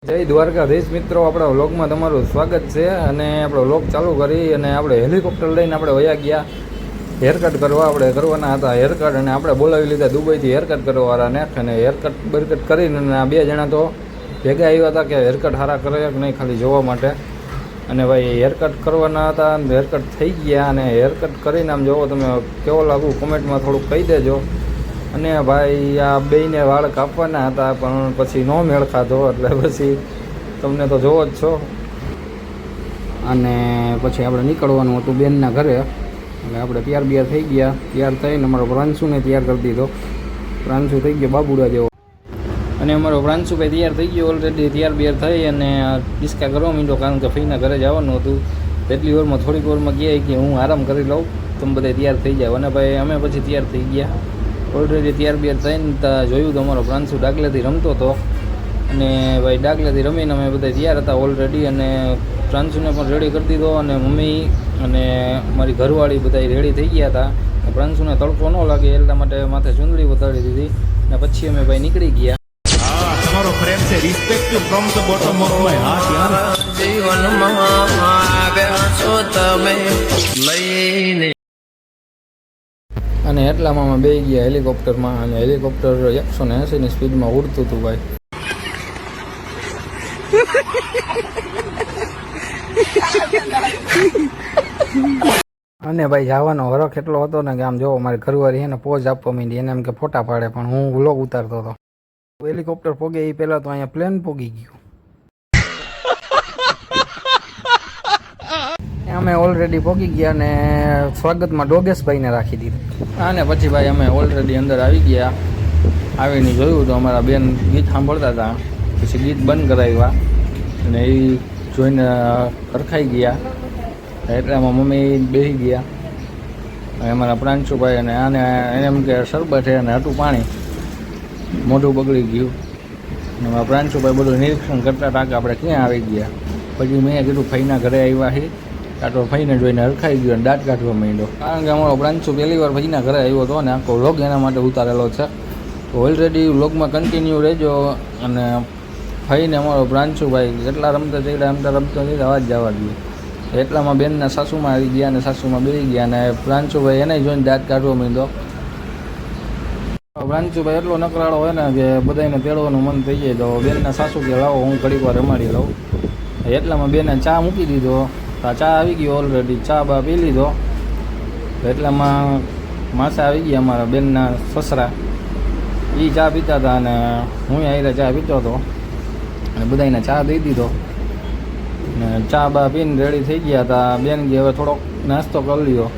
જય દ્વારકાધીશ મિત્રો, આપણા વ્લોગમાં તમારું સ્વાગત છે. અને આપણો વ્લોગ ચાલુ કરી અને આપણે હેલિકોપ્ટર લઈને આપણે વયા ગયા હેરકટ કરવા. આપણે કરવાના હતા હેરકટ, અને આપણે બોલાવી લીધા દુબઈથી હેરકટ કરવાવાળાને. અને હેરકટ બરકટ કરીને આ બે જણા તો ભેગા આવ્યા હતા કે હેરકટ સારા કરે કે નહીં, ખાલી જોવા માટે. અને ભાઈ હેરકટ કરવાના હતા અને હેરકટ થઈ ગયા. અને હેરકટ કરીને આમ જોવો તમે કેવો લાગુ કોમેન્ટમાં થોડુંક કહી દેજો. અને ભાઈ આ બેયને વાળ કાપવાના હતા પણ પછી નો મેળ ખાધો, એટલે પછી તમને તો જોવો જ છો. અને પછી આપણે નીકળવાનું હતું બેનના ઘરે. એટલે આપણે તૈયાર થઈ ગયા. તૈયાર થઈને અમારો પ્રાંશુને તૈયાર કરી દીધો. પ્રાંશુ થઈ ગયો બાબુડા જેવો. અને અમારો પ્રાંશુભાઈ તૈયાર થઈ ગયો ઓલરેડી. તૈયાર થઈ અને ડિસ્કા કરવા માંડ્યો, કારણ કે ફઈના ઘરે જવાનું હતું. તેટલી વારમાં થોડીક વારમાં ગયા કે હું આરામ કરી લઉં, તમે બધા તૈયાર થઈ જાવ. અને ભાઈ અમે પછી તૈયાર થઈ ગયા. ઓલરેડી તૈયાર થઈને જોયું તો અમારો પ્રાંશુ ડાગલેથી રમતો હતો. અને ભાઈ ડાગલેથી રમીને અમે બધા તૈયાર હતા ઓલરેડી. અને પ્રાંશુને પણ રેડી કરી દીધો. અને મમ્મી અને મારી ઘરવાળી બધા રેડી થઈ ગયા હતા. પ્રાંશુને તડકો ન લાગે એટલા માટે માથે ચૂંદડી ઉતારી દીધી. અને પછી અમે ભાઈ નીકળી ગયા. તમારો પ્રેમ છે, respect from the bottom of my heart યાર. જીવનમાં આવ્યા છો તમે લઈને. અને એટલામાં અમે બેસી ગયા હેલિકોપ્ટરમાં. અને હેલિકોપ્ટર 180ની સ્પીડમાં ઉડતું હતું ભાઈ. અને ભાઈ જવાનો હરખ એટલો હતો ને કે આમ જોવો મારી ઘરવાળી એને પોઝ આપવા માંડી. એને એમ કે ફોટા પાડે, પણ હું વ્લોગ ઉતારતો હતો. હેલિકોપ્ટર પોગે એ પહેલાં તો અહીંયા પ્લેન પોગી ગયું. અમે ઓલરેડી પોગી ગયા અને સ્વાગતમાં ડોગેશભાઈને રાખી દીધું. અને પછી ભાઈ અમે ઓલરેડી અંદર આવી ગયા. આવીને જોયું તો અમારા બેન ગીત સાંભળતા હતા. પછી ગીત બંધ કરાવ્યા અને એ જોઈને હરખાઈ ગયા. એટલામાં મમ્મી બેસી ગયા. અને અમારા પ્રાંશુભાઈ અને આને એને એમ કે શરબત છે અને હતું પાણી, મોઢું બગડી ગયું. અને અમારા પ્રાંશુભાઈ બધું નિરીક્ષણ કરતા હતા કે આપણે ક્યાં આવી ગયા. પછી મેં કીધું ફઈના ઘરે આવ્યા છીએ. કાંટો ફઈને જોઈને હરખાઈ ગયો અને દાંત કાઢવા માંડ્યો. કારણ કે અમારો પ્રાંશુ પહેલી વાર ફઈના ઘરે આવ્યો હતો અને આખો વ્લોગ એના માટે ઉતારેલો છે. તો ઓલરેડી વ્લોગમાં કન્ટિન્યુ રહેજો. અને ફઈને અમારો પ્રાંશુભાઈ એટલા રમતા ચડ્યા અવાજ જવા દઈએ. એટલામાં બેનના સાસુમાં આવી ગયા અને સાસુમાં બેસી ગયા. અને પ્રાંશુભાઈ એને જોઈને દાંત કાઢવા માંડ્યો. પ્રાંશુભાઈ એટલો નકરાળો હોય ને કે બધાને તેડવાનું મન થઈ જાય. તો બેનના સાસુ કે લાવો હું ઘડીક વાર રમાડી લઉં. એટલામાં બેને ચા મૂકી દીધો. ચા આવી ગયો ઓલરેડી. ચા બા પી લીધો. એટલામાં માસા આવી ગયા અમારા બેનના સસરા. એ ચા પીતા હતા અને હું આવીને ચા પીતો હતો. અને બધાને ચા દઈ દીધો. ને ચા બા પીને રેડી થઈ ગયા હતા. બેન ગઈ હવે થોડોક નાસ્તો કરી લ્યો.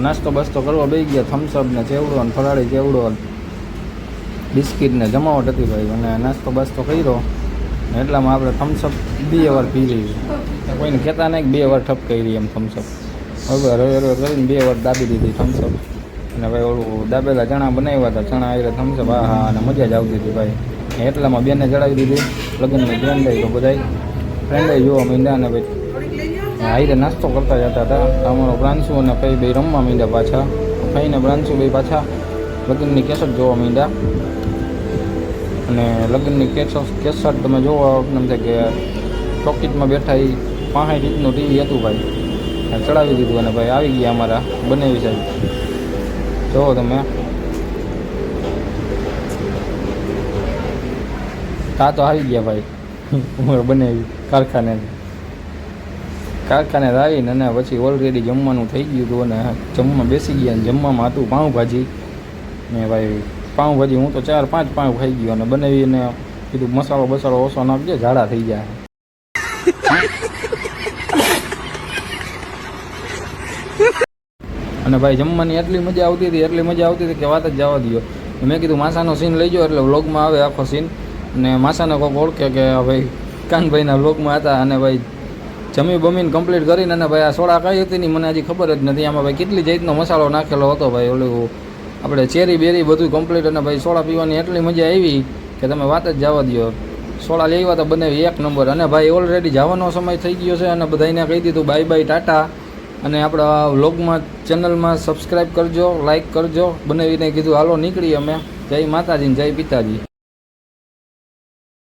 નાસ્તો બસ્તો કરવા બેસી ગયા. થમ્સઅપ ને ચેવડો ને ફરાળી ચેવડો બિસ્કિટ ને જમાવટ હતી ભાઈ. અને નાસ્તો બસ્તો કર્યો. એટલામાં આપણે થમ્સઅપ 2 વાર પી લઈએ. કોઈને કહેતા નહીં 2 વાર ઠપ કરી એમ થમ્સઅપ. હવે રવે કરીને 2 વાર દાબી દીધી થમ્સઅપ. અને ભાઈ ઓલું દાબેલા ચણા બનાવ્યા હતા. ચણા આવી થમ્સઅપ. હા અને મજા જ આવતી હતી ભાઈ. એટલામાં બેને ચડાવી દીધી લગ્નની ફ્રેન્ડ આવી. તો બધા ફ્રેન્ડે જોવા માંડ્યા. અને ભાઈ આઈને નાસ્તો કરતા જતા હતા. અમારો પ્રાંશુ અને ફઈ ભાઈ રમવા માંડ્યા પાછા. ફઈને પ્રાંશુ ભાઈ પાછા લગ્નની કેસેટ જોવા માંડ્યા. અને લગ્નની કેસેટ તમે જોવો એમ થાય કે ટોકીટમાં બેઠા એ 65 ઇંચનું ટીવી હતું ભાઈ. ચડાવી દીધું. અને ભાઈ આવી ગયા અમારા બનાવી સાહેબ. જોવો તમે તા તો આવી ગયા ભાઈ. બનાવી કારખાને આવીને અને પછી ઓલરેડી જમવાનું થઈ ગયું હતું. અને જમવા બેસી ગયા. અને જમવામાં હતું પાઉંભાજી. ને ભાઈ પાઉંભાજી હું તો 4-5 પાઉં ખાઈ ગયો. અને બનાવીને કીધું મસાલો બસાલો ઓછો નાખજે, ઝાડા થઈ જાય. અને ભાઈ જમવાની એટલી મજા આવતી હતી કે વાત જ જવા દો. મેં કીધું માસાનો સીન લઈ જાઓ એટલે વ્લોગમાં આવે આખો સીન. અને માસાને કોઈક ઓળખે કે ભાઈ કાનભાઈના વ્લોગમાં હતા. અને ભાઈ જમી બમીને કમ્પ્લીટ કરીને અને ભાઈ આ સોડા કઈ હતી ને મને હજી ખબર જ નથી. આમાં ભાઈ કેટલી જાતનો મસાલો નાખેલો હતો ભાઈ. ઓલું આપણે ચેરી બેરી બધું કમ્પ્લીટ. અને ભાઈ સોડા પીવાની એટલી મજા આવી કે તમે વાત જ જવા દો. સોડા લેવા તો બનાવી 1 નંબર. અને ભાઈ ઓલરેડી જવાનો સમય થઈ ગયો છે. અને બધાને કહી દીધું બાય બાય ટાટા. અને આપણા વ્લોગમાં ચેનલમાં સબસ્ક્રાઈબ કરજો, લાઈક કરજો. બનાવીને કીધું હાલો નીકળીએ અમે. જય માતાજી ને જય પિતાજી.